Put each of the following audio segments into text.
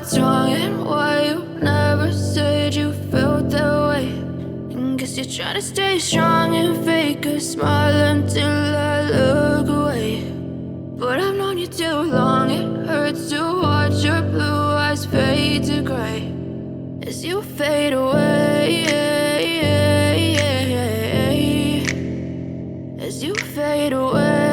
what's wrong and why you never said you felt that way. And guess you're trying to stay strong and fake a smile until I look away. But I've known you too long, it hurts to watch your blue eyes fade to gray as you fade away, as you fade away.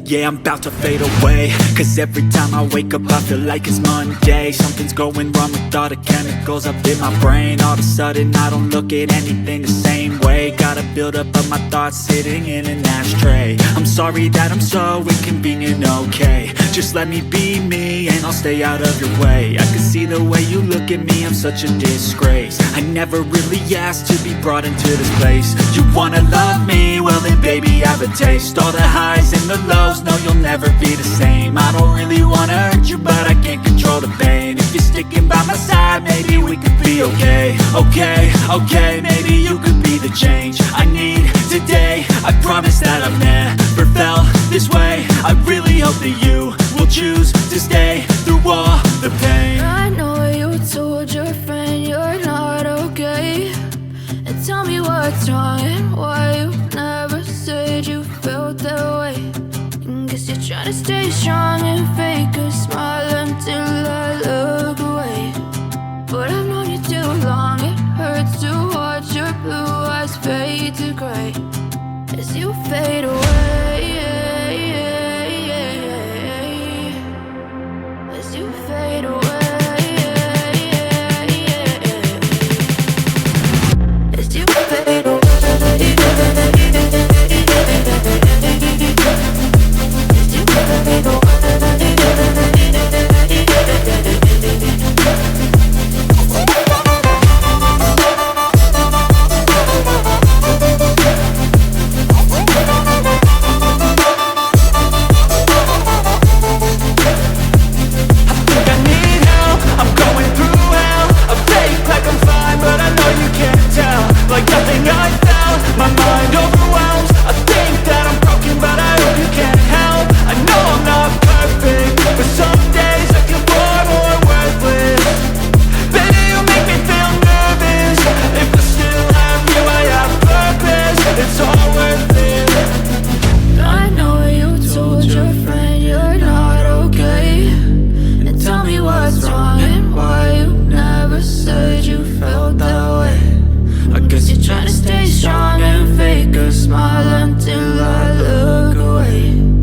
Yeah, I'm about to fade away, cause every time I wake up I feel like it's Monday. Something's going wrong with all the chemicals up in my brain. All of a sudden I don't look at anything the same way. Got a buildup of my thoughts sitting in an ashtray. I'm sorry that I'm so inconvenient, okay. Just let me be me and I'll stay out of your way. I can see the way you look at me, I'm such a disgrace. I never really asked to be brought into this place. You wanna love me? Well then baby I have a taste. All the highs and the lows, no you'll never be the same. I don't really wanna hurt you but I can't control the pain. If you're sticking by my side maybe we could be okay. Okay, maybe you could be the change I need today. I promise that I've never felt this way. I really hope that you will choose to stay through all the pain. I know you told your friend you're not okay, and tell me what's wrong and why you never said you felt that way. And guess you're trying to stay strong and fake a smile until I look away. But I've known you too long, it hurts to watch your blue eyes fade to gray as you fade away, as you fade away, as you fade away, as you fade away. Like nothing I felt, my mind overwhelms. I think that I'm broken, but I hope you can't help. I know I'm not perfect, but some days I feel far more worthless. Baby, you make me feel nervous. If I still have you, I have purpose. It's all worth it. I know you told your friend you're not okay, and tell me what's wrong and why you never said you felt that way. I guess you're trying to stay strong and fake a smile until I look away.